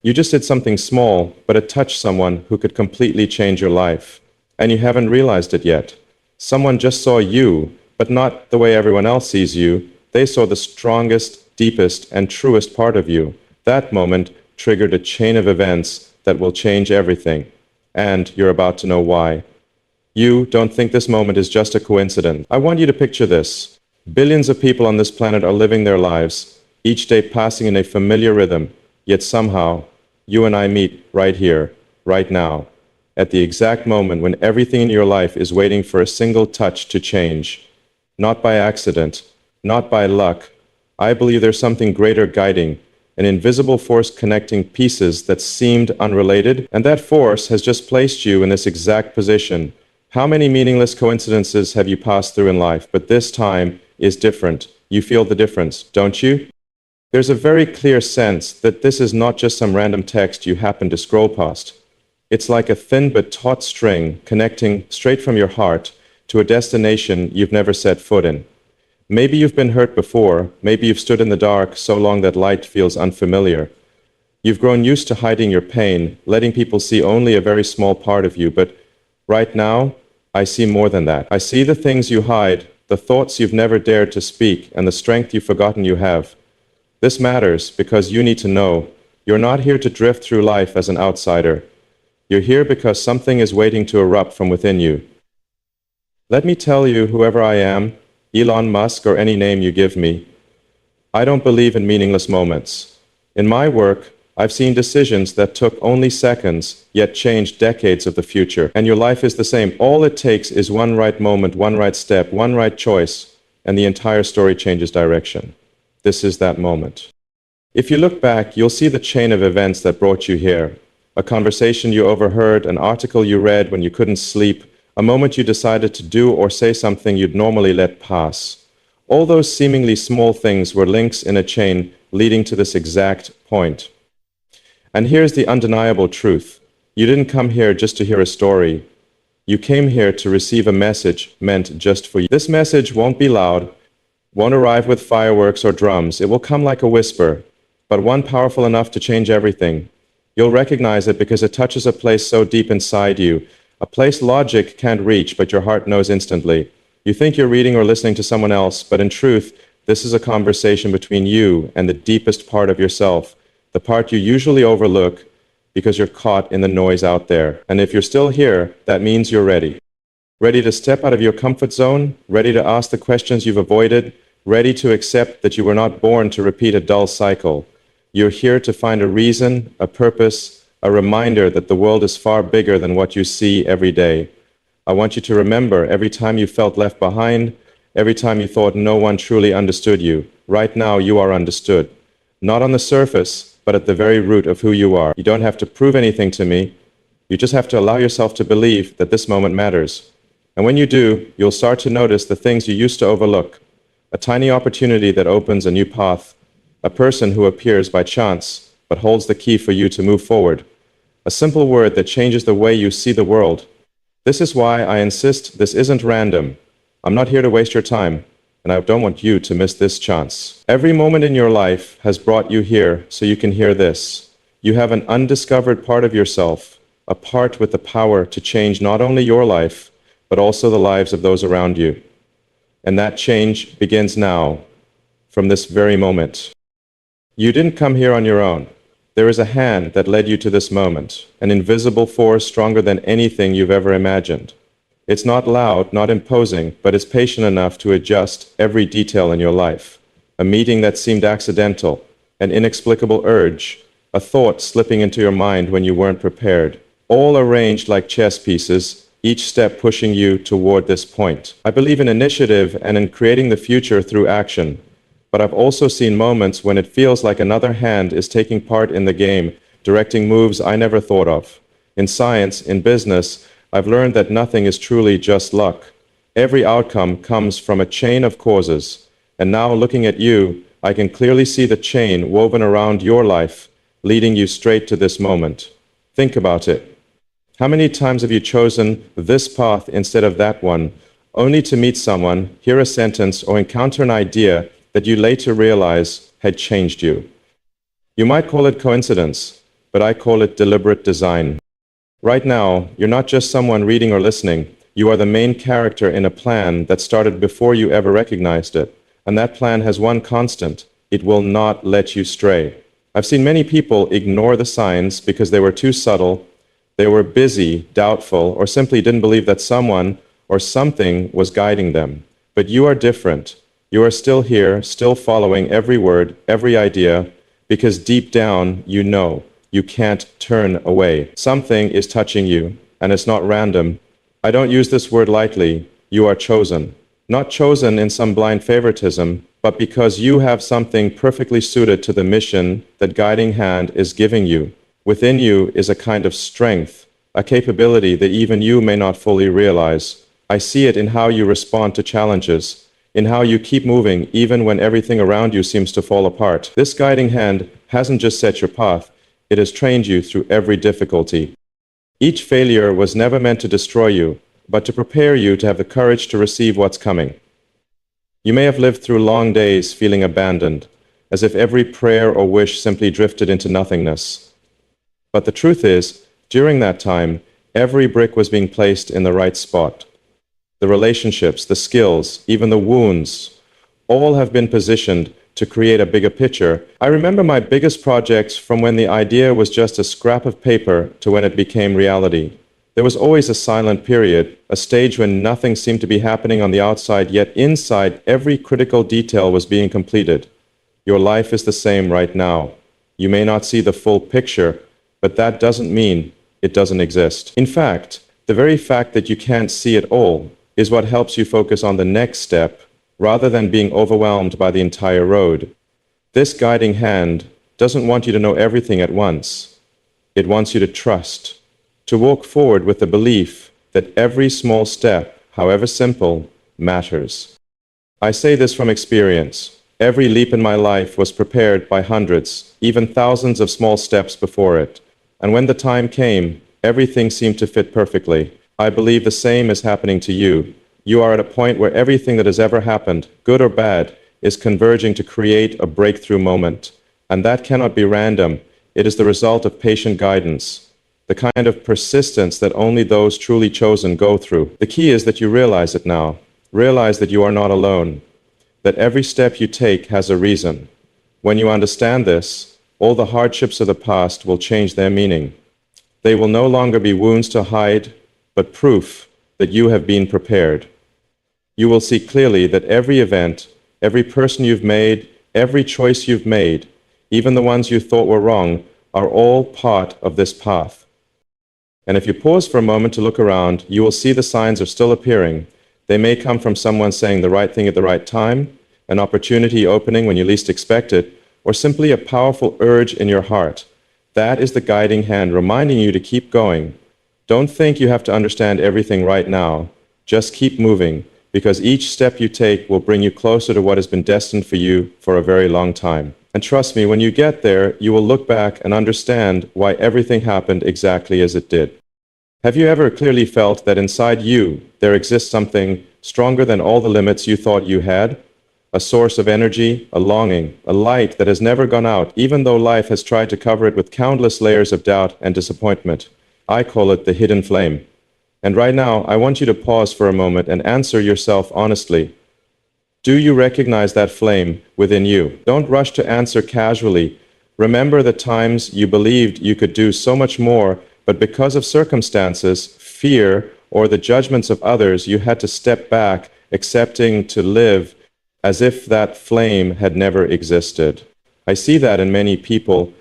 You just did something small, but it touched someone who could completely change your life. And you haven't realized it yet. Someone just saw you, but not the way everyone else sees you. They saw the strongest, deepest, and truest part of you. That moment triggered a chain of events that will change everything. And you're about to know why. You don't think this moment is just a coincidence. I want you to picture this. Billions of people on this planet are living their lives, each day passing in a familiar rhythm, yet somehow, you and I meet right here, right now, at the exact moment when everything in your life is waiting for a single touch to change. Not by accident, not by luck. I believe there's something greater guiding, an invisible force connecting pieces that seemed unrelated, and that force has just placed you in this exact position. How many meaningless coincidences have you passed through in life, but this time is different. You feel the difference, don't you? There's a very clear sense that this is not just some random text you happen to scroll past. It's like a thin but taut string connecting straight from your heart to a destination you've never set foot in. Maybe you've been hurt before, maybe you've stood in the dark so long that light feels unfamiliar. You've grown used to hiding your pain, letting people see only a very small part of you, but right now, I see more than that. I see the things you hide, the thoughts you've never dared to speak, and the strength you've forgotten you have. This matters because you need to know you're not here to drift through life as an outsider. You're here because something is waiting to erupt from within you. Let me tell you, whoever I am, Elon Musk or any name you give me, I don't believe in meaningless moments. In my work, I've seen decisions that took only seconds, yet changed decades of the future. And your life is the same. All it takes is one right moment, one right step, one right choice, and the entire story changes direction. This is that moment. If you look back, you'll see the chain of events that brought you here. A conversation you overheard, an article you read when you couldn't sleep, a moment you decided to do or say something you'd normally let pass. All those seemingly small things were links in a chain leading to this exact point. And here's the undeniable truth. You didn't come here just to hear a story. You came here to receive a message meant just for you. This message won't be loud, won't arrive with fireworks or drums. It will come like a whisper, but one powerful enough to change everything. You'll recognize it because it touches a place so deep inside you, a place logic can't reach, but your heart knows instantly. You think you're reading or listening to someone else, but in truth, this is a conversation between you and the deepest part of yourself, the part you usually overlook because you're caught in the noise out there. And if you're still here, that means you're ready. Ready to step out of your comfort zone, ready to ask the questions you've avoided, ready to accept that you were not born to repeat a dull cycle. You're here to find a reason, a purpose, a reminder that the world is far bigger than what you see every day. I want you to remember every time you felt left behind, every time you thought no one truly understood you. Right now, you are understood. Not on the surface, but at the very root of who you are. You don't have to prove anything to me. You just have to allow yourself to believe that this moment matters. And when you do, you'll start to notice the things you used to overlook. A tiny opportunity that opens a new path. A person who appears by chance, but holds the key for you to move forward. A simple word that changes the way you see the world. This is why I insist this isn't random. I'm not here to waste your time, and I don't want you to miss this chance. Every moment in your life has brought you here so you can hear this. You have an undiscovered part of yourself, a part with the power to change not only your life, but also the lives of those around you. And that change begins now, from this very moment. You didn't come here on your own. There is a hand that led you to this moment, an invisible force stronger than anything you've ever imagined. It's not loud, not imposing, but it's patient enough to adjust every detail in your life. A meeting that seemed accidental, an inexplicable urge, a thought slipping into your mind when you weren't prepared. All arranged like chess pieces, each step pushing you toward this point. I believe in initiative and in creating the future through action. But I've also seen moments when it feels like another hand is taking part in the game, directing moves I never thought of. In science, in business, I've learned that nothing is truly just luck. Every outcome comes from a chain of causes. And now, looking at you, I can clearly see the chain woven around your life, leading you straight to this moment. Think about it. How many times have you chosen this path instead of that one, only to meet someone, hear a sentence, or encounter an idea that you later realize had changed you? You might call it coincidence, but I call it deliberate design. Right now, you're not just someone reading or listening. You are the main character in a plan that started before you ever recognized it. And that plan has one constant: it will not let you stray. I've seen many people ignore the signs because they were too subtle, they were busy, doubtful, or simply didn't believe that someone or something was guiding them. But you are different. You are still here, still following every word, every idea, because deep down you know you can't turn away. Something is touching you, and it's not random. I don't use this word lightly. You are chosen. Not chosen in some blind favoritism, but because you have something perfectly suited to the mission that Guiding Hand is giving you. Within you is a kind of strength, a capability that even you may not fully realize. I see it in how you respond to challenges, in how you keep moving even when everything around you seems to fall apart. This Guiding Hand hasn't just set your path, it has trained you through every difficulty. Each failure was never meant to destroy you, but to prepare you to have the courage to receive what's coming. You may have lived through long days feeling abandoned, as if every prayer or wish simply drifted into nothingness. But the truth is, during that time, every brick was being placed in the right spot. The relationships, the skills, even the wounds, all have been positioned to create a bigger picture. I remember my biggest projects from when the idea was just a scrap of paper to when it became reality. There was always a silent period, a stage when nothing seemed to be happening on the outside, yet inside every critical detail was being completed. Your life is the same right now. You may not see the full picture, but that doesn't mean it doesn't exist. In fact, the very fact that you can't see it all is what helps you focus on the next step rather than being overwhelmed by the entire road. This Guiding Hand doesn't want you to know everything at once. It wants you to trust, to walk forward with the belief that every small step, however simple, matters. I say this from experience. Every leap in my life was prepared by hundreds, even thousands of small steps before it. And when the time came, everything seemed to fit perfectly. I believe the same is happening to you. You are at a point where everything that has ever happened, good or bad, is converging to create a breakthrough moment. And that cannot be random. It is the result of patient guidance, the kind of persistence that only those truly chosen go through. The key is that you realize it now. Realize that you are not alone, that every step you take has a reason. When you understand this, all the hardships of the past will change their meaning. They will no longer be wounds to hide, but proof that you have been prepared. You will see clearly that every event, every person you've made, every choice you've made, even the ones you thought were wrong, are all part of this path. And if you pause for a moment to look around, you will see the signs are still appearing. They may come from someone saying the right thing at the right time, an opportunity opening when you least expect it, or simply a powerful urge in your heart. That is the Guiding Hand reminding you to keep going. Don't think you have to understand everything right now. Just keep moving, because each step you take will bring you closer to what has been destined for you for a very long time. And trust me, when you get there, you will look back and understand why everything happened exactly as it did. Have you ever clearly felt that inside you there exists something stronger than all the limits you thought you had? A source of energy, a longing, a light that has never gone out, even though life has tried to cover it with countless layers of doubt and disappointment. I call it the hidden flame. And right now, I want you to pause for a moment and answer yourself honestly. Do you recognize that flame within you? Don't rush to answer casually. Remember the times you believed you could do so much more, but because of circumstances, fear, or the judgments of others, you had to step back, accepting to live as if that flame had never existed. I see that in many people,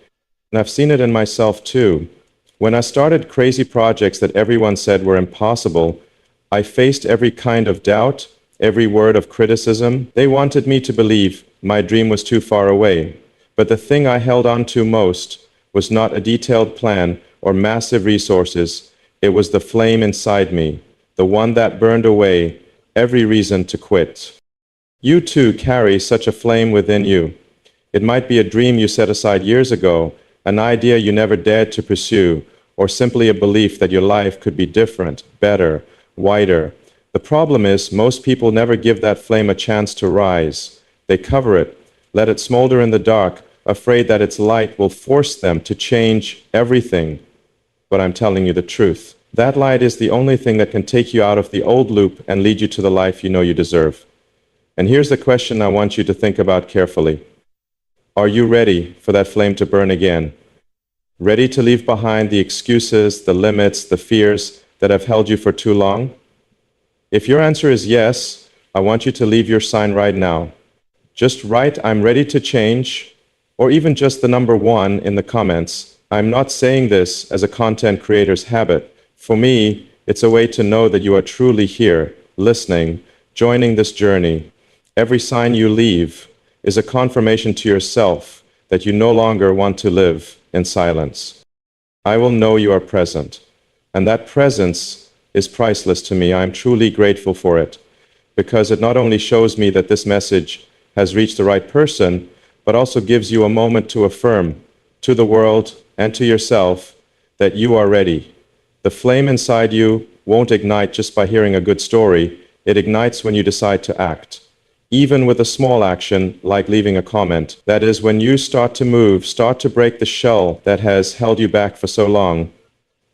and I've seen it in myself too. When I started crazy projects that everyone said were impossible, I faced every kind of doubt, every word of criticism. They wanted me to believe my dream was too far away. But the thing I held on to most was not a detailed plan or massive resources. It was the flame inside me, the one that burned away every reason to quit. You too carry such a flame within you. It might be a dream you set aside years ago, an idea you never dared to pursue, or simply a belief that your life could be different, better, wider. The problem is, most people never give that flame a chance to rise. They cover it, let it smolder in the dark, afraid that its light will force them to change everything. But I'm telling you the truth. That light is the only thing that can take you out of the old loop and lead you to the life you know you deserve. And here's the question I want you to think about carefully. Are you ready for that flame to burn again? Ready to leave behind the excuses, the limits, the fears that have held you for too long? If your answer is yes, I want you to leave your sign right now. Just write, "I'm ready to change," or even just the number 1 in the comments. I'm not saying this as a content creator's habit. For me, it's a way to know that you are truly here, listening, joining this journey. Every sign you leave is a confirmation to yourself that you no longer want to live in silence. I will know you are present, and that presence is priceless to me. I am truly grateful for it, because it not only shows me that this message has reached the right person, but also gives you a moment to affirm to the world and to yourself that you are ready. The flame inside you won't ignite just by hearing a good story. It ignites when you decide to act. Even with a small action, like leaving a comment. That is, when you start to move, start to break the shell that has held you back for so long.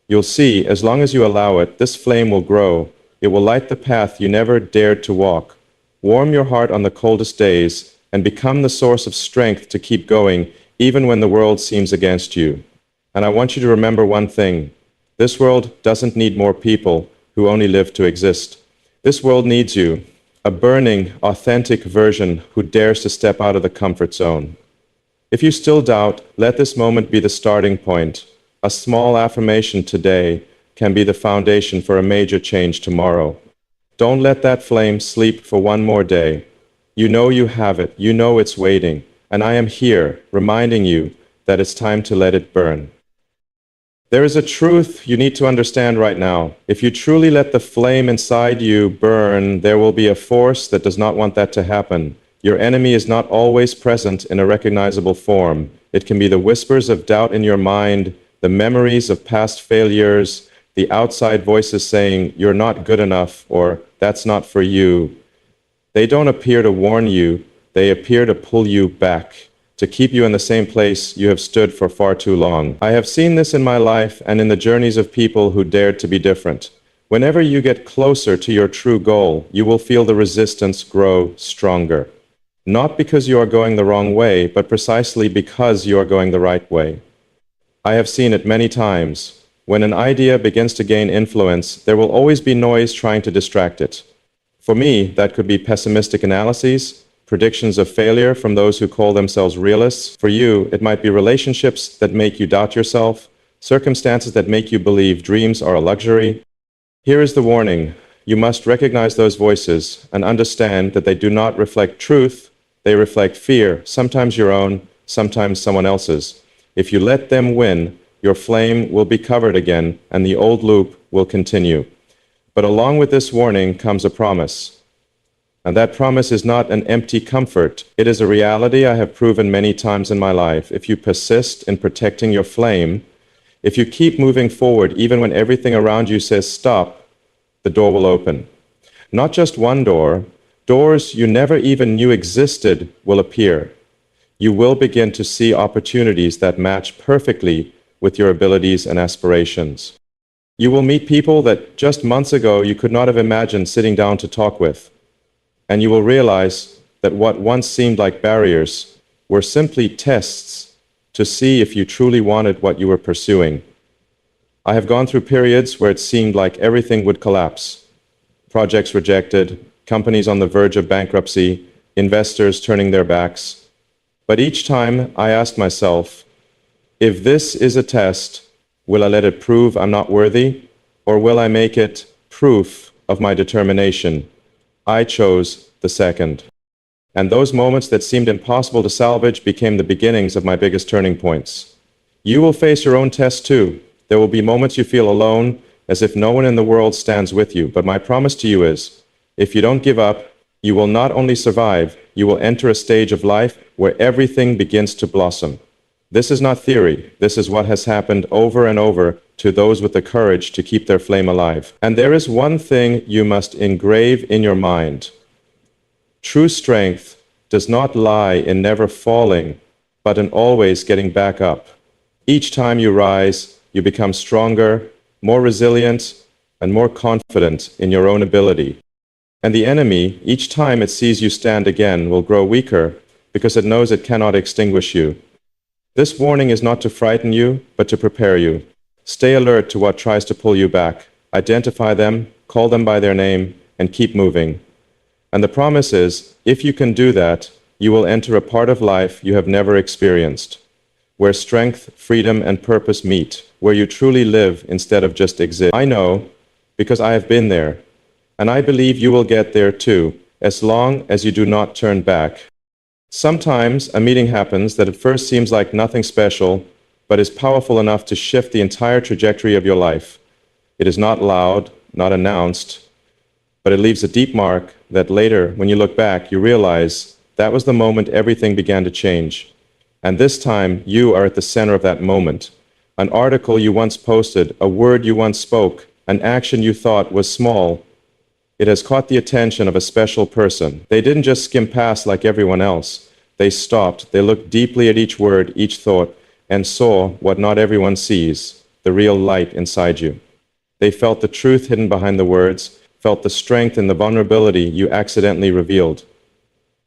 You'll see, as long as you allow it, this flame will grow. It will light the path you never dared to walk, warm your heart on the coldest days, and become the source of strength to keep going, even when the world seems against you. And I want you to remember one thing. This world doesn't need more people who only live to exist. This world needs you, a burning, authentic version who dares to step out of the comfort zone. If you still doubt, let this moment be the starting point. A small affirmation today can be the foundation for a major change tomorrow. Don't let that flame sleep for one more day. You know you have it, you know it's waiting, and I am here reminding you that it's time to let it burn. There is a truth you need to understand right now. If you truly let the flame inside you burn, there will be a force that does not want that to happen. Your enemy is not always present in a recognizable form. It can be the whispers of doubt in your mind, the memories of past failures, the outside voices saying, "You're not good enough," or "That's not for you." They don't appear to warn you, they appear to pull you back, to keep you in the same place you have stood for far too long. I have seen this in my life and in the journeys of people who dared to be different. Whenever you get closer to your true goal, you will feel the resistance grow stronger. Not because you are going the wrong way, but precisely because you are going the right way. I have seen it many times. When an idea begins to gain influence, there will always be noise trying to distract it. For me, that could be pessimistic analyses, predictions of failure from those who call themselves realists. For you, it might be relationships that make you doubt yourself, circumstances that make you believe dreams are a luxury. Here is the warning. You must recognize those voices and understand that they do not reflect truth, they reflect fear, sometimes your own, sometimes someone else's. If you let them win, your flame will be covered again and the old loop will continue. But along with this warning comes a promise. And that promise is not an empty comfort. It is a reality I have proven many times in my life. If you persist in protecting your flame, if you keep moving forward even when everything around you says stop, the door will open. Not just one door, doors you never even knew existed will appear. You will begin to see opportunities that match perfectly with your abilities and aspirations. You will meet people that just months ago you could not have imagined sitting down to talk with. And you will realize that what once seemed like barriers were simply tests to see if you truly wanted what you were pursuing. I have gone through periods where it seemed like everything would collapse. Projects rejected, companies on the verge of bankruptcy, investors turning their backs. But each time I asked myself, if this is a test, will I let it prove I'm not worthy, or will I make it proof of my determination? I chose the second. And those moments that seemed impossible to salvage became the beginnings of my biggest turning points. You will face your own tests too. There will be moments you feel alone, as if no one in the world stands with you. But my promise to you is, if you don't give up, you will not only survive, you will enter a stage of life where everything begins to blossom. This is not theory. This is what has happened over and over to those with the courage to keep their flame alive. And there is one thing you must engrave in your mind. True strength does not lie in never falling, but in always getting back up. Each time you rise, you become stronger, more resilient, and more confident in your own ability. And the enemy, each time it sees you stand again, will grow weaker because it knows it cannot extinguish you. This warning is not to frighten you, but to prepare you. Stay alert to what tries to pull you back. Identify them, call them by their name, and keep moving. And the promise is, if you can do that, you will enter a part of life you have never experienced, where strength, freedom, and purpose meet, where you truly live instead of just exist. I know, because I have been there, and I believe you will get there too, as long as you do not turn back. Sometimes a meeting happens that at first seems like nothing special, but is powerful enough to shift the entire trajectory of your life. It is not loud, not announced, but it leaves a deep mark that later, when you look back, you realize that was the moment everything began to change. And this time, you are at the center of that moment. An article you once posted, a word you once spoke, an action you thought was small, it has caught the attention of a special person. They didn't just skim past like everyone else. They stopped, they looked deeply at each word, each thought, and saw what not everyone sees, the real light inside you. They felt the truth hidden behind the words, felt the strength in the vulnerability you accidentally revealed.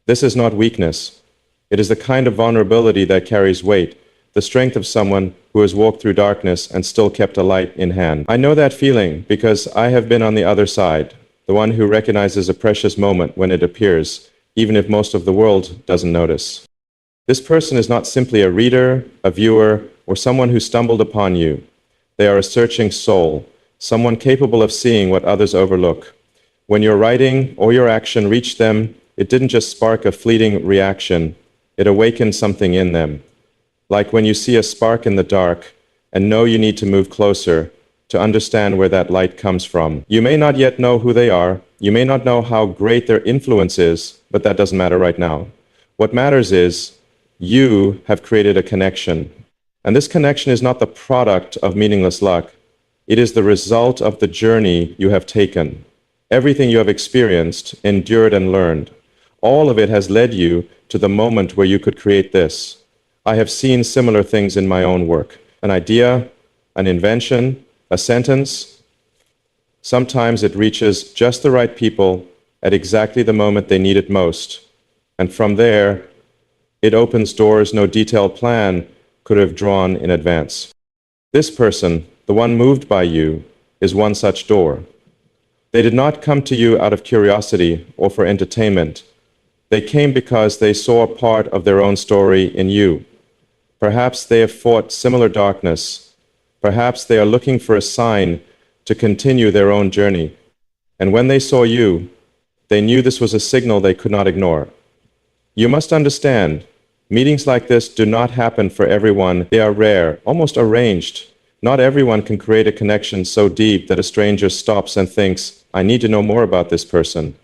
This is not weakness. It is the kind of vulnerability that carries weight, the strength of someone who has walked through darkness and still kept a light in hand. I know that feeling because I have been on the other side, the one who recognizes a precious moment when it appears, even if most of the world doesn't notice. This person is not simply a reader, a viewer, or someone who stumbled upon you. They are a searching soul, someone capable of seeing what others overlook. When your writing or your action reached them, it didn't just spark a fleeting reaction, it awakened something in them. Like when you see a spark in the dark and know you need to move closer to understand where that light comes from. You may not yet know who they are, you may not know how great their influence is, but that doesn't matter right now. What matters is, you have created a connection. And this connection is not the product of meaningless luck. It is the result of the journey you have taken. Everything you have experienced, endured, and learned. All of it has led you to the moment where you could create this. I have seen similar things in my own work. An idea, an invention, a sentence. Sometimes it reaches just the right people at exactly the moment they need it most. And from there, it opens doors no detailed plan could have drawn in advance. This person, the one moved by you, is one such door. They did not come to you out of curiosity or for entertainment. They came because they saw a part of their own story in you. Perhaps they have fought similar darkness. Perhaps they are looking for a sign to continue their own journey. And when they saw you, they knew this was a signal they could not ignore. You must understand, meetings like this do not happen for everyone. They are rare, almost arranged. Not everyone can create a connection so deep that a stranger stops and thinks, I need to know more about this person.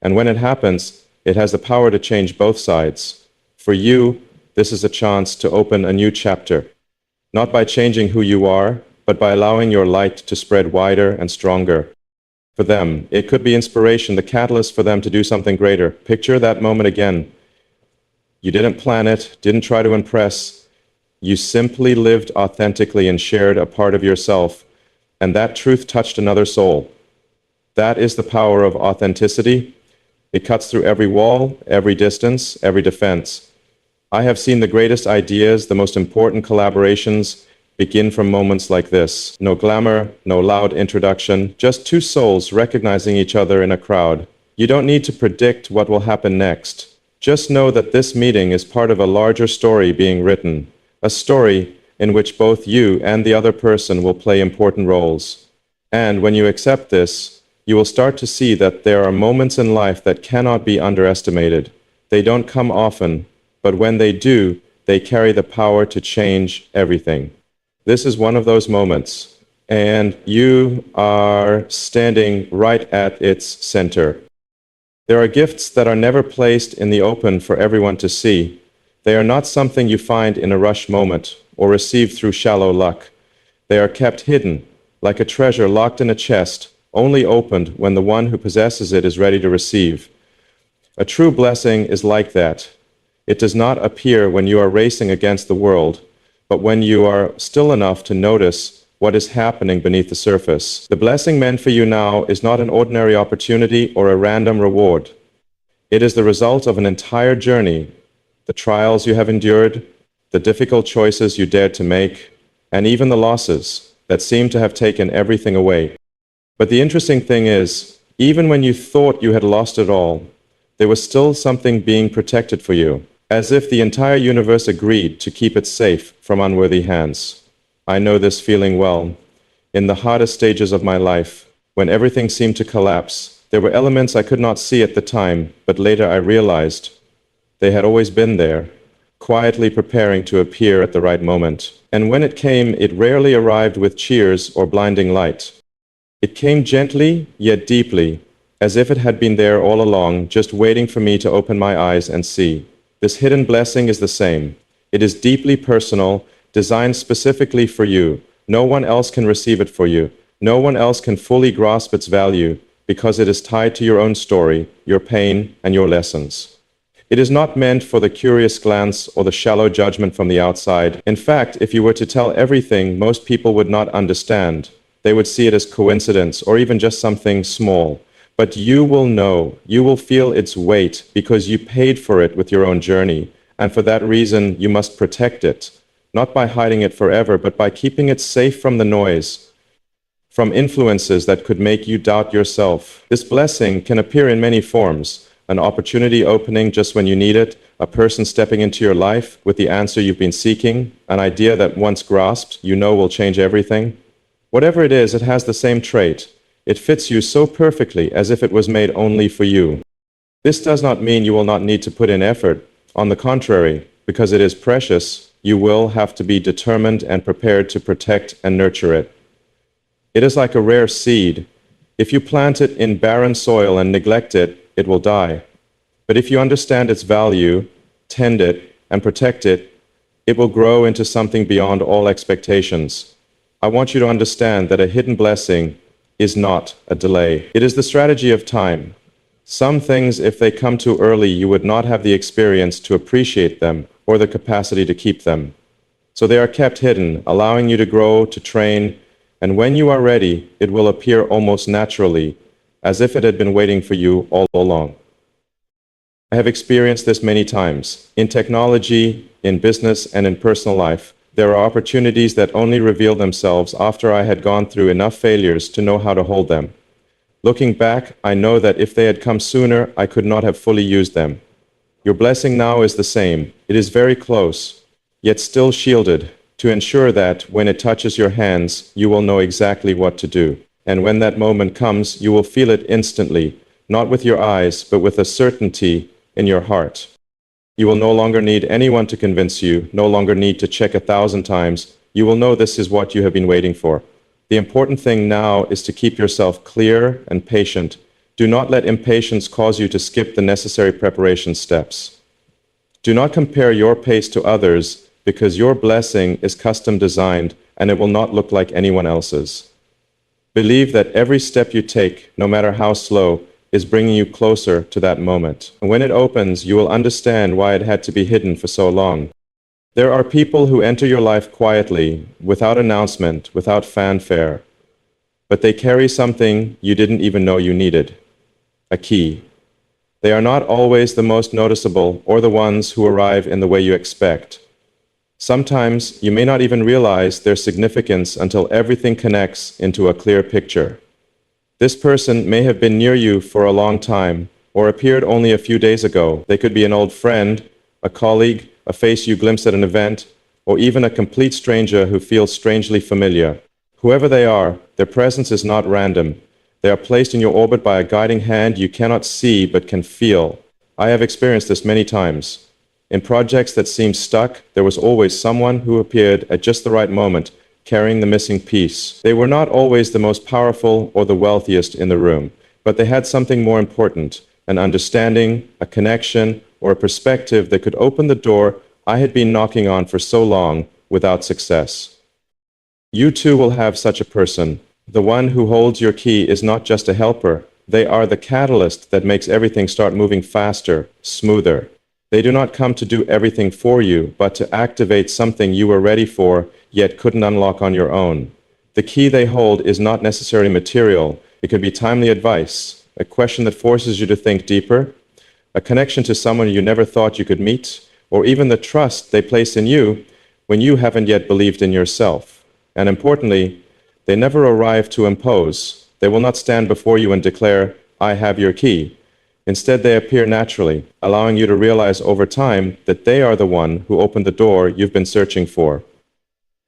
And when it happens, it has the power to change both sides. For you, this is a chance to open a new chapter. Not by changing who you are, but by allowing your light to spread wider and stronger. For them, it could be inspiration, the catalyst for them to do something greater. Picture that moment again. You didn't plan it, didn't try to impress. You simply lived authentically and shared a part of yourself, and that truth touched another soul. That is the power of authenticity. It cuts through every wall, every distance, every defense. I have seen the greatest ideas, the most important collaborations begin from moments like this. No glamour, no loud introduction, just two souls recognizing each other in a crowd. You don't need to predict what will happen next. Just know that this meeting is part of a larger story being written, a story in which both you and the other person will play important roles. And when you accept this, you will start to see that there are moments in life that cannot be underestimated. They don't come often, but when they do, they carry the power to change everything. This is one of those moments, and you are standing right at its center. There are gifts that are never placed in the open for everyone to see. They are not something you find in a rush moment or receive through shallow luck. They are kept hidden, like a treasure locked in a chest, only opened when the one who possesses it is ready to receive. A true blessing is like that. It does not appear when you are racing against the world, but when you are still enough to notice what is happening beneath the surface. The blessing meant for you now is not an ordinary opportunity or a random reward. It is the result of an entire journey, the trials you have endured, the difficult choices you dared to make, and even the losses that seem to have taken everything away. But the interesting thing is, even when you thought you had lost it all, there was still something being protected for you, as if the entire universe agreed to keep it safe from unworthy hands. I know this feeling well. In the hardest stages of my life, when everything seemed to collapse, there were elements I could not see at the time, but later I realized they had always been there, quietly preparing to appear at the right moment. And when it came, it rarely arrived with cheers or blinding light. It came gently, yet deeply, as if it had been there all along, just waiting for me to open my eyes and see. This hidden blessing is the same. It is deeply personal, designed specifically for you. No one else can receive it for you. No one else can fully grasp its value because it is tied to your own story, your pain, and your lessons. It is not meant for the curious glance or the shallow judgment from the outside. In fact, if you were to tell everything, most people would not understand. They would see it as coincidence or even just something small. But you will know, you will feel its weight because you paid for it with your own journey. And for that reason, you must protect it. Not by hiding it forever, but by keeping it safe from the noise, from influences that could make you doubt yourself. This blessing can appear in many forms: an opportunity opening just when you need it, a person stepping into your life with the answer you've been seeking, an idea that once grasped, you know will change everything. Whatever it is, it has the same trait. It fits you so perfectly as if it was made only for you. This does not mean you will not need to put in effort. On the contrary, because it is precious, you will have to be determined and prepared to protect and nurture it. It is like a rare seed. If you plant it in barren soil and neglect it, it will die. But if you understand its value, tend it, and protect it, it will grow into something beyond all expectations. I want you to understand that a hidden blessing is not a delay. It is the strategy of time. Some things, if they come too early, you would not have the experience to appreciate them or the capacity to keep them. So they are kept hidden, allowing you to grow, to train, and when you are ready, it will appear almost naturally, as if it had been waiting for you all along. I have experienced this many times. In technology, in business, and in personal life, there are opportunities that only reveal themselves after I had gone through enough failures to know how to hold them. Looking back, I know that if they had come sooner, I could not have fully used them. Your blessing now is the same. It is very close, yet still shielded, to ensure that when it touches your hands, you will know exactly what to do. And when that moment comes, you will feel it instantly, not with your eyes, but with a certainty in your heart. You will no longer need anyone to convince you, no longer need to check 1,000 times. You will know this is what you have been waiting for. The important thing now is to keep yourself clear and patient. Do not let impatience cause you to skip the necessary preparation steps. Do not compare your pace to others, because your blessing is custom designed and it will not look like anyone else's. Believe that every step you take, no matter how slow, is bringing you closer to that moment. And when it opens, you will understand why it had to be hidden for so long. There are people who enter your life quietly, without announcement, without fanfare, but they carry something you didn't even know you needed. A key. They are not always the most noticeable or the ones who arrive in the way you expect. Sometimes you may not even realize their significance until everything connects into a clear picture. This person may have been near you for a long time or appeared only a few days ago. They could be an old friend, a colleague, a face you glimpsed at an event, or even a complete stranger who feels strangely familiar. Whoever they are, their presence is not random. They are placed in your orbit by a guiding hand you cannot see but can feel. I have experienced this many times. In projects that seemed stuck, there was always someone who appeared at just the right moment, carrying the missing piece. They were not always the most powerful or the wealthiest in the room, but they had something more important, an understanding, a connection, or a perspective that could open the door I had been knocking on for so long without success. You too will have such a person. The one who holds your key is not just a helper. They are the catalyst that makes everything start moving faster, smoother. They do not come to do everything for you, but to activate something you were ready for, yet couldn't unlock on your own. The key they hold is not necessarily material. It could be timely advice, a question that forces you to think deeper, a connection to someone you never thought you could meet, or even the trust they place in you when you haven't yet believed in yourself. And importantly, they never arrive to impose. They will not stand before you and declare, "I have your key." Instead, they appear naturally, allowing you to realize over time that they are the one who opened the door you've been searching for.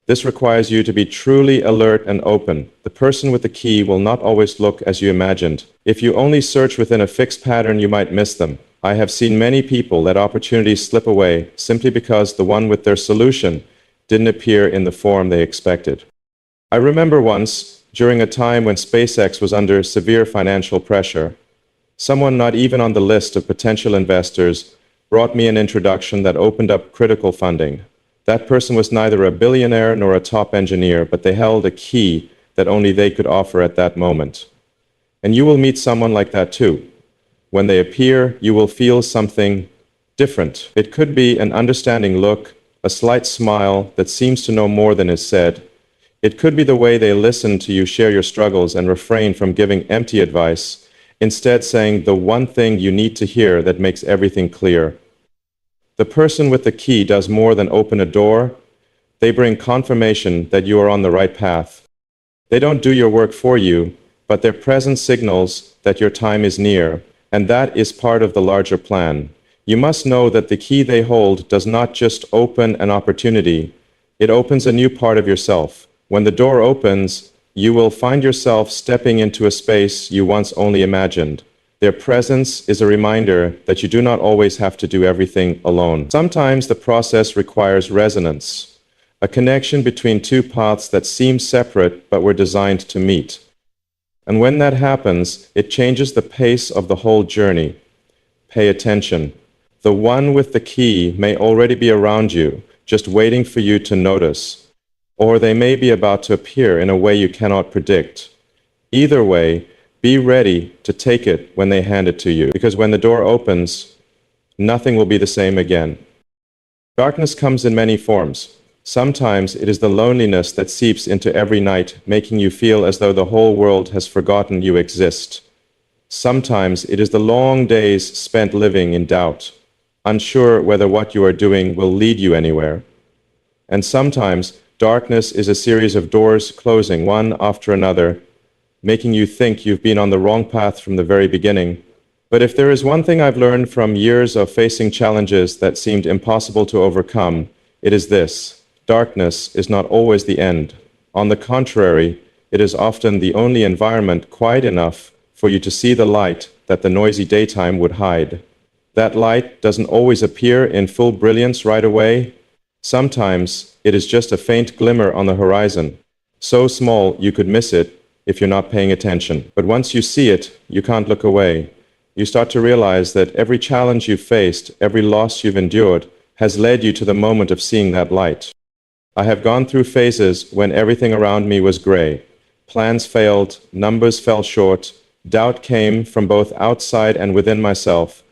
This requires you to be truly alert and open. The person with the key will not always look as you imagined. If you only search within a fixed pattern, you might miss them. I have seen many people let opportunities slip away simply because the one with their solution didn't appear in the form they expected. I remember once, during a time when SpaceX was under severe financial pressure, someone not even on the list of potential investors brought me an introduction that opened up critical funding. That person was neither a billionaire nor a top engineer, but they held a key that only they could offer at that moment. And you will meet someone like that too. When they appear, you will feel something different. It could be an understanding look, a slight smile that seems to know more than is said. It could be the way they listen to you share your struggles and refrain from giving empty advice, instead saying the one thing you need to hear that makes everything clear. The person with the key does more than open a door. They bring confirmation that you are on the right path. They don't do your work for you, but their presence signals that your time is near, and that is part of the larger plan. You must know that the key they hold does not just open an opportunity, it opens a new part of yourself. When the door opens, you will find yourself stepping into a space you once only imagined. Their presence is a reminder that you do not always have to do everything alone. Sometimes the process requires resonance, a connection between two paths that seem separate but were designed to meet. And when that happens, it changes the pace of the whole journey. Pay attention. The one with the key may already be around you, just waiting for you to notice. Or they may be about to appear in a way you cannot predict. Either way, be ready to take it when they hand it to you, because when the door opens, nothing will be the same again. Darkness comes in many forms. Sometimes it is the loneliness that seeps into every night, making you feel as though the whole world has forgotten you exist. Sometimes it is the long days spent living in doubt, unsure whether what you are doing will lead you anywhere. And sometimes darkness is a series of doors closing one after another, making you think you've been on the wrong path from the very beginning. But if there is one thing I've learned from years of facing challenges that seemed impossible to overcome, it is this: darkness is not always the end. On the contrary, it is often the only environment quiet enough for you to see the light that the noisy daytime would hide. That light doesn't always appear in full brilliance right away. Sometimes it is just a faint glimmer on the horizon, so small you could miss it if you're not paying attention. But once you see it, you can't look away. You start to realize that every challenge you've faced, every loss you've endured, has led you to the moment of seeing that light. I have gone through phases when everything around me was gray. Plans failed, numbers fell short, doubt came from both outside and within myself.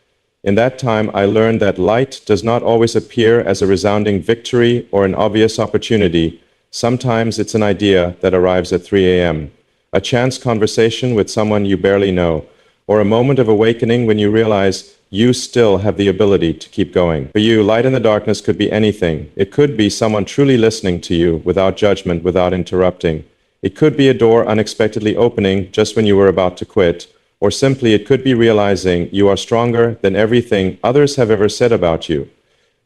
In that time, I learned that light does not always appear as a resounding victory or an obvious opportunity. Sometimes it's an idea that arrives at 3 a.m., a chance conversation with someone you barely know, or a moment of awakening when you realize you still have the ability to keep going. For you, light in the darkness could be anything. It could be someone truly listening to you without judgment, without interrupting. It could be a door unexpectedly opening just when you were about to quit. Or simply it could be realizing you are stronger than everything others have ever said about you.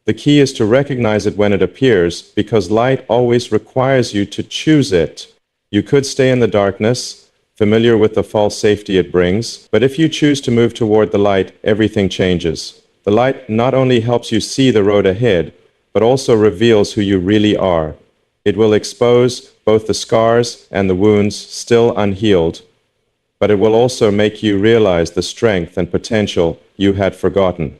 The key is to recognize it when it appears, because light always requires you to choose it. You could stay in the darkness, familiar with the false safety it brings, but if you choose to move toward the light, everything changes. The light not only helps you see the road ahead, but also reveals who you really are. It will expose both the scars and the wounds still unhealed, but it will also make you realize the strength and potential you had forgotten.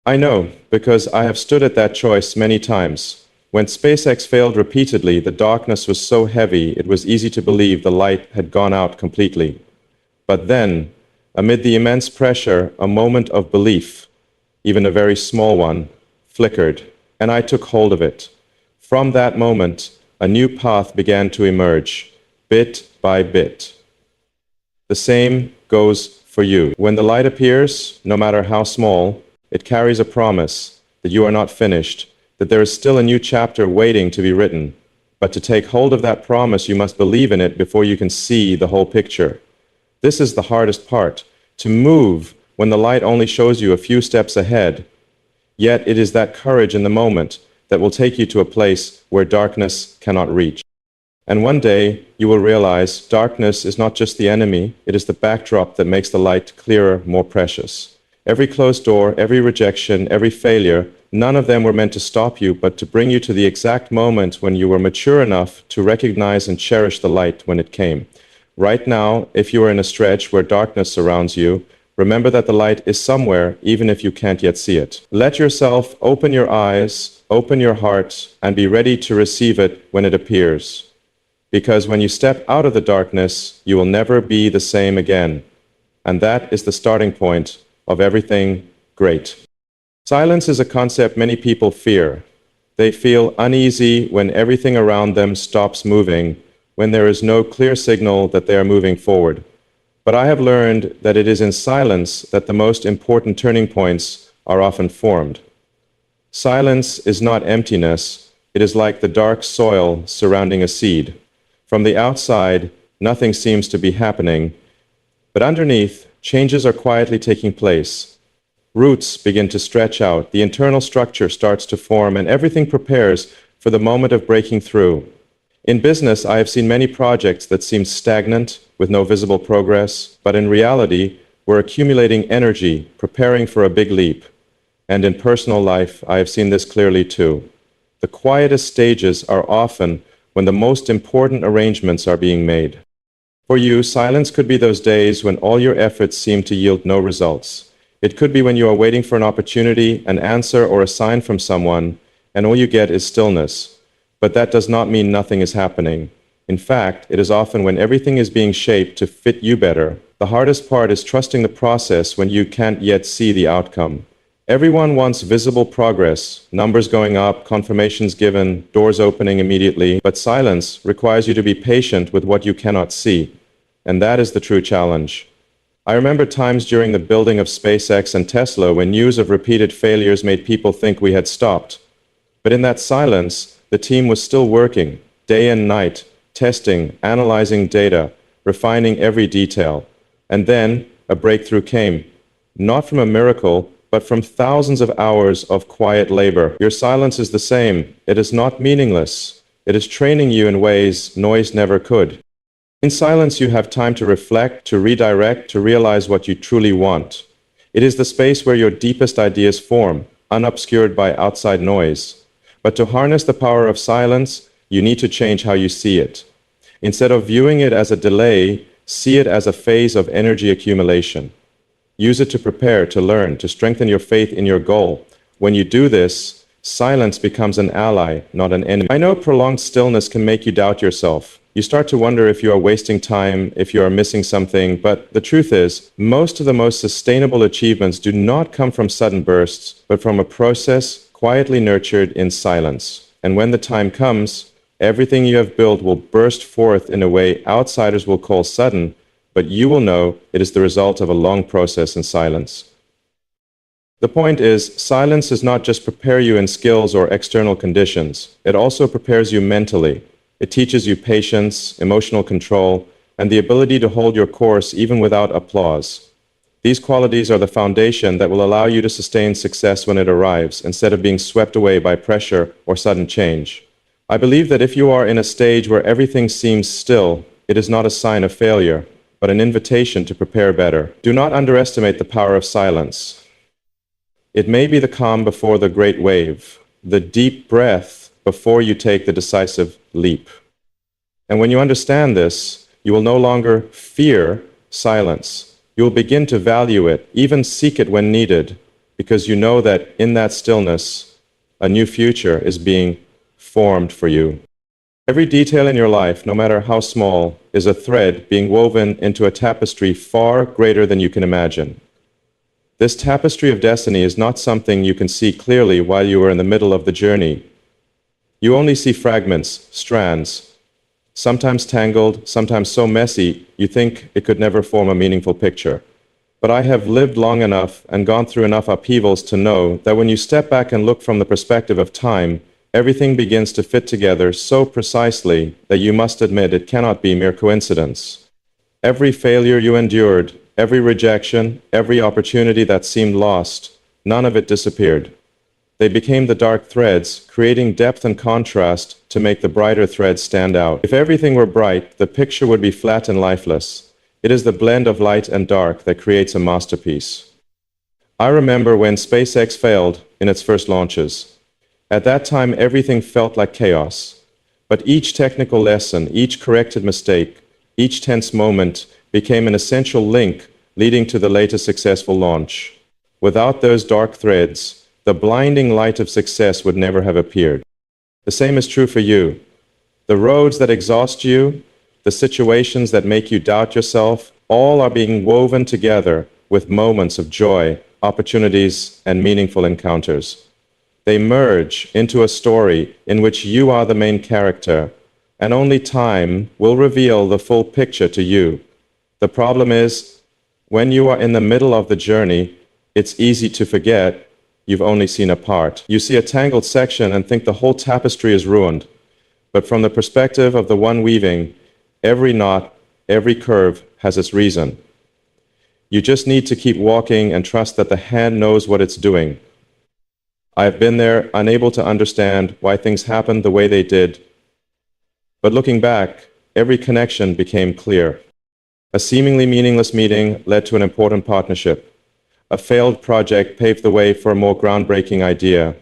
I know, because I have stood at that choice many times. When SpaceX failed repeatedly, the darkness was so heavy it was easy to believe the light had gone out completely. But then, amid the immense pressure, a moment of belief, even a very small one, flickered, and I took hold of it. From that moment, a new path began to emerge, bit by bit. The same goes for you. When the light appears, no matter how small, it carries a promise that you are not finished, that there is still a new chapter waiting to be written. But to take hold of that promise, you must believe in it before you can see the whole picture. This is the hardest part, to move when the light only shows you a few steps ahead. Yet it is that courage in the moment that will take you to a place where darkness cannot reach. And one day you will realize darkness is not just the enemy, it is the backdrop that makes the light clearer, more precious. Every closed door, every rejection, every failure, none of them were meant to stop you, but to bring you to the exact moment when you were mature enough to recognize and cherish the light when it came. Right now, if you are in a stretch where darkness surrounds you, remember that the light is somewhere, even if you can't yet see it. Let yourself open your eyes, open your heart, and be ready to receive it when it appears. Because when you step out of the darkness, you will never be the same again. And that is the starting point of everything great. Silence is a concept many people fear. They feel uneasy when everything around them stops moving, when there is no clear signal that they are moving forward. But I have learned that it is in silence that the most important turning points are often formed. Silence is not emptiness, it is like the dark soil surrounding a seed. From the outside, nothing seems to be happening, but underneath, changes are quietly taking place. Roots begin to stretch out, the internal structure starts to form, and everything prepares for the moment of breaking through. In business, I have seen many projects that seem stagnant, with no visible progress, but in reality, we're accumulating energy, preparing for a big leap. And in personal life, I have seen this clearly too. The quietest stages are often when the most important arrangements are being made. For you, silence could be those days when all your efforts seem to yield no results. It could be when you are waiting for an opportunity, an answer, or a sign from someone, and all you get is stillness. But that does not mean nothing is happening. In fact, it is often when everything is being shaped to fit you better. The hardest part is trusting the process when you can't yet see the outcome. Everyone wants visible progress, numbers going up, confirmations given, doors opening immediately, but silence requires you to be patient with what you cannot see. And that is the true challenge. I remember times during the building of SpaceX and Tesla when news of repeated failures made people think we had stopped. But in that silence, the team was still working, day and night, testing, analyzing data, refining every detail. And then a breakthrough came, not from a miracle, but from thousands of hours of quiet labor. Your silence is the same. It is not meaningless. It is training you in ways noise never could. In silence, you have time to reflect, to redirect, to realize what you truly want. It is the space where your deepest ideas form, unobscured by outside noise. But to harness the power of silence, you need to change how you see it. Instead of viewing it as a delay, see it as a phase of energy accumulation. Use it to prepare, to learn, to strengthen your faith in your goal. When you do this, silence becomes an ally, not an enemy. I know prolonged stillness can make you doubt yourself. You start to wonder if you are wasting time, if you are missing something, but the truth is, most of the most sustainable achievements do not come from sudden bursts, but from a process quietly nurtured in silence. And when the time comes, everything you have built will burst forth in a way outsiders will call sudden, but you will know it is the result of a long process in silence. The point is, silence does not just prepare you in skills or external conditions, it also prepares you mentally. It teaches you patience, emotional control, and the ability to hold your course even without applause. These qualities are the foundation that will allow you to sustain success when it arrives, instead of being swept away by pressure or sudden change. I believe that if you are in a stage where everything seems still, it is not a sign of failure, but an invitation to prepare better. Do not underestimate the power of silence. It may be the calm before the great wave, the deep breath before you take the decisive leap. And when you understand this, you will no longer fear silence. You will begin to value it, even seek it when needed, because you know that in that stillness, a new future is being formed for you. Every detail in your life, no matter how small, is a thread being woven into a tapestry far greater than you can imagine. This tapestry of destiny is not something you can see clearly while you are in the middle of the journey. You only see fragments, strands, sometimes tangled, sometimes so messy you think it could never form a meaningful picture. But I have lived long enough and gone through enough upheavals to know that when you step back and look from the perspective of time, everything begins to fit together so precisely that you must admit it cannot be mere coincidence. Every failure you endured, every rejection, every opportunity that seemed lost, none of it disappeared. They became the dark threads, creating depth and contrast to make the brighter threads stand out. If everything were bright, the picture would be flat and lifeless. It is the blend of light and dark that creates a masterpiece. I remember when SpaceX failed in its first launches. At that time, everything felt like chaos. But each technical lesson, each corrected mistake, each tense moment became an essential link leading to the latest successful launch. Without those dark threads, the blinding light of success would never have appeared. The same is true for you. The roads that exhaust you, the situations that make you doubt yourself, all are being woven together with moments of joy, opportunities, and meaningful encounters. They merge into a story in which you are the main character, and only time will reveal the full picture to you. The problem is, when you are in the middle of the journey, it's easy to forget you've only seen a part. You see a tangled section and think the whole tapestry is ruined. But from the perspective of the one weaving, every knot, every curve has its reason. You just need to keep walking and trust that the hand knows what it's doing. I've been there, unable to understand why things happened the way they did. But looking back, every connection became clear. A seemingly meaningless meeting led to an important partnership. A failed project paved the way for a more groundbreaking idea.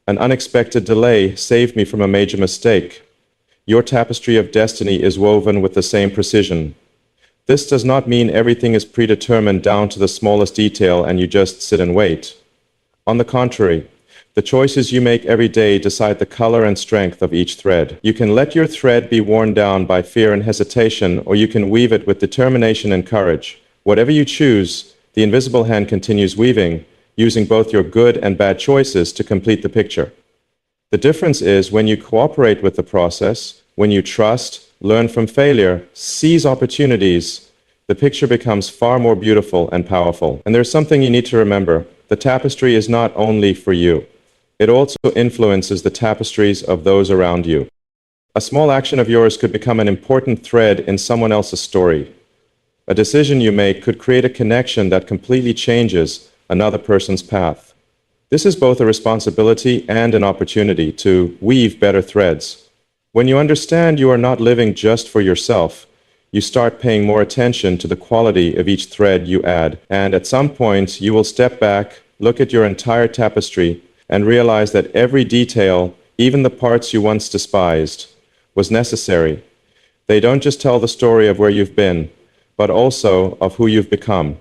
An unexpected delay saved me from a major mistake. Your tapestry of destiny is woven with the same precision. This does not mean everything is predetermined down to the smallest detail and you just sit and wait. On the contrary, the choices you make every day decide the color and strength of each thread. You can let your thread be worn down by fear and hesitation, or you can weave it with determination and courage. Whatever you choose, the invisible hand continues weaving, using both your good and bad choices to complete the picture. The difference is when you cooperate with the process, when you trust, learn from failure, seize opportunities, the picture becomes far more beautiful and powerful. And there's something you need to remember. The tapestry is not only for you. It also influences the tapestries of those around you. A small action of yours could become an important thread in someone else's story. A decision you make could create a connection that completely changes another person's path. This is both a responsibility and an opportunity to weave better threads. When you understand you are not living just for yourself, you start paying more attention to the quality of each thread you add, and at some point you will step back, look at your entire tapestry, and realize that every detail, even the parts you once despised, was necessary. They don't just tell the story of where you've been, but also of who you've become.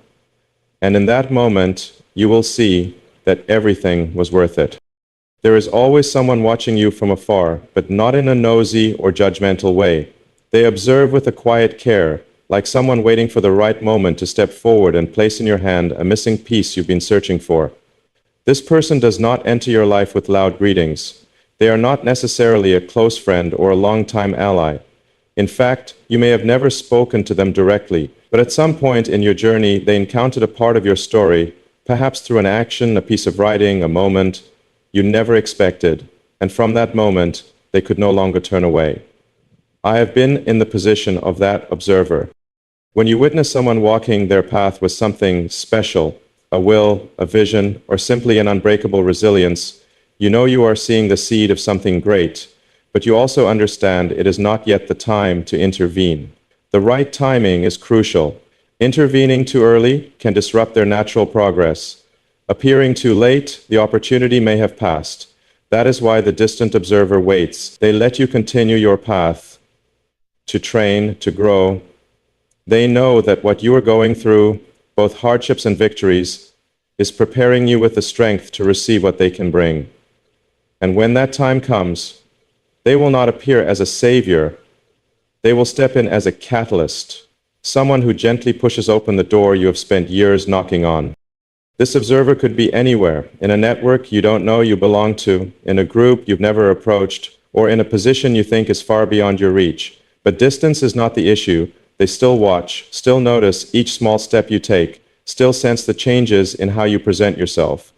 And in that moment, you will see that everything was worth it. There is always someone watching you from afar, but not in a nosy or judgmental way. They observe with a quiet care, like someone waiting for the right moment to step forward and place in your hand a missing piece you've been searching for. This person does not enter your life with loud greetings. They are not necessarily a close friend or a long-time ally. In fact, you may have never spoken to them directly, but at some point in your journey, they encountered a part of your story, perhaps through an action, a piece of writing, a moment you never expected, and from that moment, they could no longer turn away. I have been in the position of that observer. When you witness someone walking their path with something special, a will, a vision, or simply an unbreakable resilience, you know you are seeing the seed of something great, but you also understand it is not yet the time to intervene. The right timing is crucial. Intervening too early can disrupt their natural progress. Appearing too late, the opportunity may have passed. That is why the distant observer waits. They let you continue your path, to train, to grow. They know that what you are going through, both hardships and victories, is preparing you with the strength to receive what they can bring. And when that time comes, they will not appear as a savior. They will step in as a catalyst, someone who gently pushes open the door you have spent years knocking on. This observer could be anywhere, in a network you don't know you belong to, in a group you've never approached, or in a position you think is far beyond your reach. But distance is not the issue. They still watch, still notice each small step you take, still sense the changes in how you present yourself.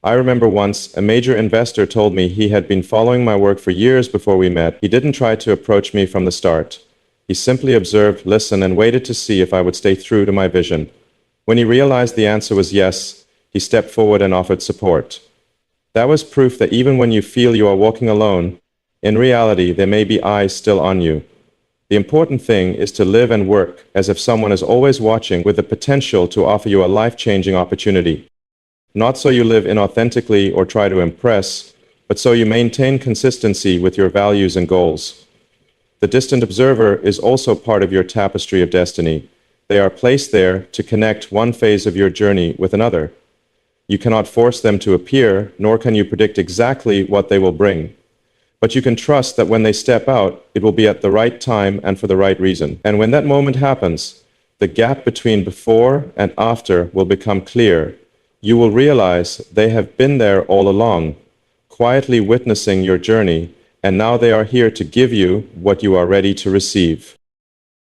I remember once a major investor told me he had been following my work for years before we met. He didn't try to approach me from the start. He simply observed, listened, and waited to see if I would stay true to my vision. When he realized the answer was yes, he stepped forward and offered support. That was proof that even when you feel you are walking alone, in reality there may be eyes still on you. The important thing is to live and work as if someone is always watching, with the potential to offer you a life-changing opportunity. Not so you live inauthentically or try to impress, but so you maintain consistency with your values and goals. The distant observer is also part of your tapestry of destiny. They are placed there to connect one phase of your journey with another. You cannot force them to appear, nor can you predict exactly what they will bring. But you can trust that when they step out, it will be at the right time and for the right reason. And when that moment happens, the gap between before and after will become clear. You will realize they have been there all along, quietly witnessing your journey, and now they are here to give you what you are ready to receive.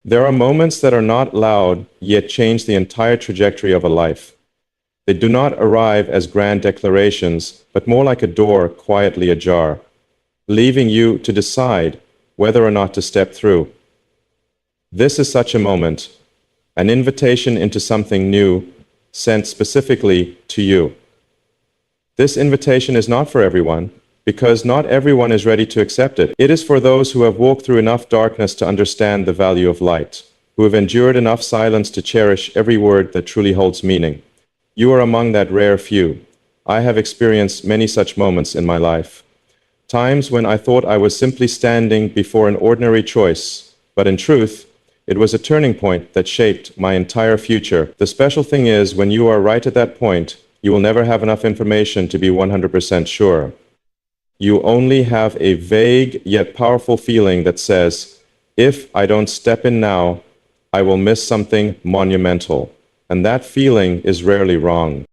There are moments that are not loud, yet change the entire trajectory of a life. They do not arrive as grand declarations, but more like a door quietly ajar, leaving you to decide whether or not to step through. This is such a moment, an invitation into something new, sent specifically to you. This invitation is not for everyone, because not everyone is ready to accept it. It is for those who have walked through enough darkness to understand the value of light, who have endured enough silence to cherish every word that truly holds meaning. You are among that rare few. I have experienced many such moments in my life. Times when I thought I was simply standing before an ordinary choice, but in truth, it was a turning point that shaped my entire future. The special thing is, when you are right at that point, you will never have enough information to be 100% sure. You only have a vague yet powerful feeling that says, if I don't step in now, I will miss something monumental. And that feeling is rarely wrong.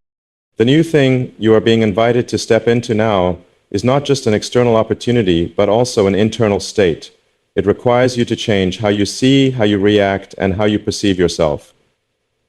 The new thing you are being invited to step into now is not just an external opportunity, but also an internal state. It requires you to change how you see, how you react, and how you perceive yourself.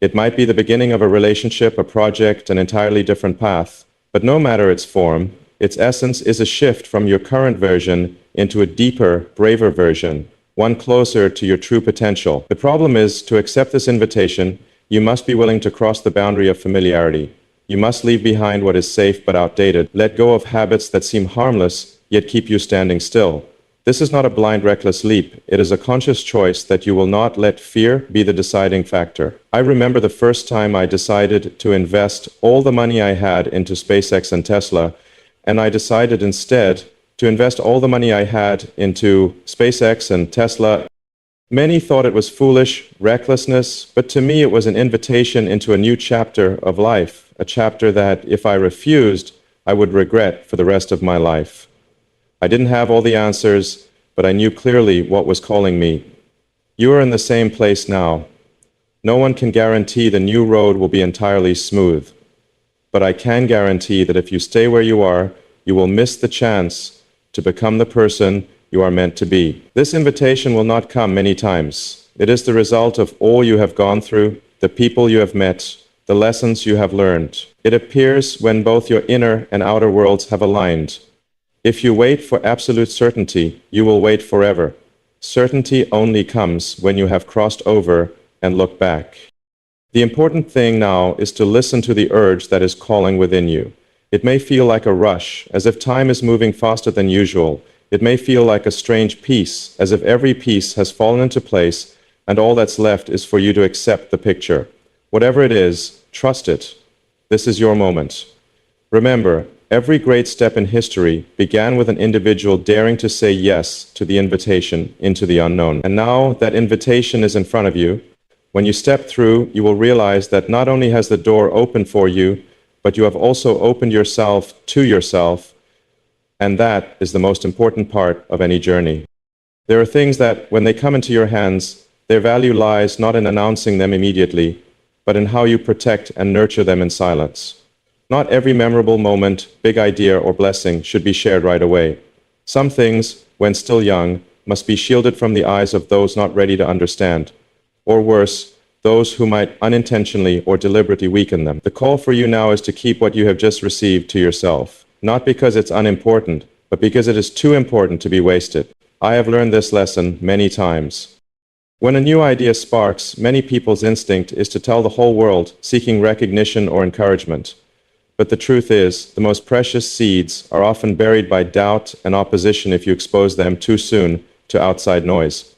It might be the beginning of a relationship, a project, an entirely different path, but no matter its form, its essence is a shift from your current version into a deeper, braver version, one closer to your true potential. The problem is, to accept this invitation, you must be willing to cross the boundary of familiarity. You must leave behind what is safe but outdated, let go of habits that seem harmless, yet keep you standing still. This is not a blind, reckless leap. It is a conscious choice that you will not let fear be the deciding factor. I remember the first time I decided to invest all the money I had into SpaceX and Tesla, and I decided instead to invest all the money I had into SpaceX and Tesla. Many thought it was foolish, recklessness, but to me it was an invitation into a new chapter of life, a chapter that, if I refused, I would regret for the rest of my life. I didn't have all the answers, but I knew clearly what was calling me. You are in the same place now. No one can guarantee the new road will be entirely smooth. But I can guarantee that if you stay where you are, you will miss the chance to become the person you are meant to be. This invitation will not come many times. It is the result of all you have gone through, the people you have met, the lessons you have learned. It appears when both your inner and outer worlds have aligned. If you wait for absolute certainty, you will wait forever. Certainty only comes when you have crossed over and look back. The important thing now is to listen to the urge that is calling within you. It may feel like a rush, as if time is moving faster than usual. It may feel like a strange piece, as if every piece has fallen into place and all that's left is for you to accept the picture. Whatever it is, trust it. This is your moment. Remember, every great step in history began with an individual daring to say yes to the invitation into the unknown. And now that invitation is in front of you. When you step through, you will realize that not only has the door opened for you, but you have also opened yourself to yourself. And that is the most important part of any journey. There are things that, when they come into your hands, their value lies not in announcing them immediately, but in how you protect and nurture them in silence. Not every memorable moment, big idea, or blessing should be shared right away. Some things, when still young, must be shielded from the eyes of those not ready to understand, or worse, those who might unintentionally or deliberately weaken them. The call for you now is to keep what you have just received to yourself, not because it's unimportant, but because it is too important to be wasted. I have learned this lesson many times. When a new idea sparks, many people's instinct is to tell the whole world, seeking recognition or encouragement. But the truth is, the most precious seeds are often buried by doubt and opposition if you expose them too soon to outside noise.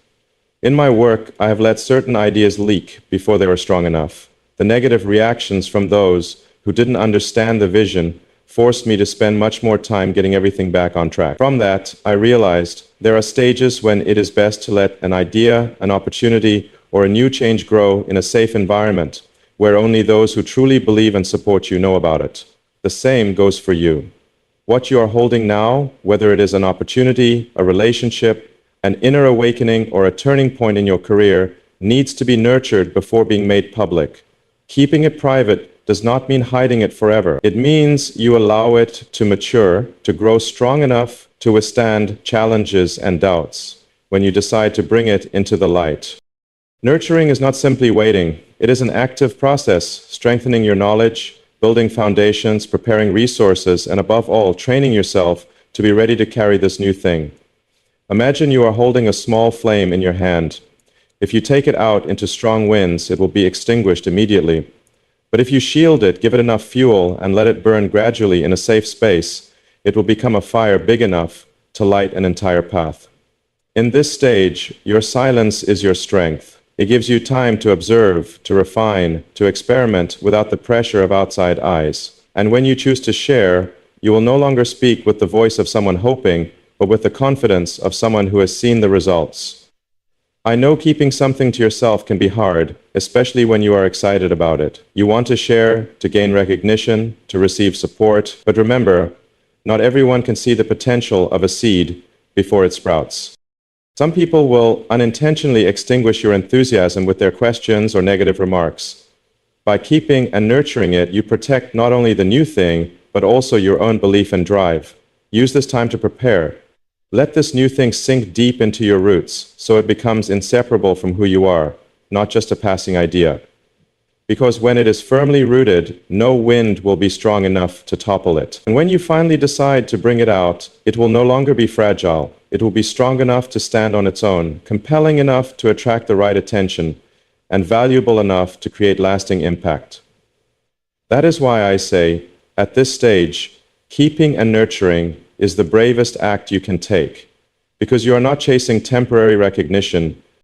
In my work, I have let certain ideas leak before they were strong enough. The negative reactions from those who didn't understand the vision forced me to spend much more time getting everything back on track. From that, I realized there are stages when it is best to let an idea, an opportunity, or a new change grow in a safe environment, where only those who truly believe and support you know about it. The same goes for you. What you are holding now, whether it is an opportunity, a relationship, an inner awakening, or a turning point in your career, needs to be nurtured before being made public. Keeping it private does not mean hiding it forever. It means you allow it to mature, to grow strong enough to withstand challenges and doubts when you decide to bring it into the light. Nurturing is not simply waiting. It is an active process, strengthening your knowledge, building foundations, preparing resources, and above all, training yourself to be ready to carry this new thing. Imagine you are holding a small flame in your hand. If you take it out into strong winds, it will be extinguished immediately. But if you shield it, give it enough fuel, and let it burn gradually in a safe space, it will become a fire big enough to light an entire path. In this stage, your silence is your strength. It gives you time to observe, to refine, to experiment without the pressure of outside eyes. And when you choose to share, you will no longer speak with the voice of someone hoping, but with the confidence of someone who has seen the results. I know keeping something to yourself can be hard, especially when you are excited about it. You want to share, to gain recognition, to receive support, but remember, not everyone can see the potential of a seed before it sprouts. Some people will unintentionally extinguish your enthusiasm with their questions or negative remarks. By keeping and nurturing it, you protect not only the new thing, but also your own belief and drive. Use this time to prepare. Let this new thing sink deep into your roots, so it becomes inseparable from who you are, not just a passing idea. Because when it is firmly rooted, no wind will be strong enough to topple it. And when you finally decide to bring it out, it will no longer be fragile. It will be strong enough to stand on its own, compelling enough to attract the right attention, and valuable enough to create lasting impact. That is why I say, at this stage, keeping and nurturing is the bravest act you can take, because you are not chasing temporary recognition,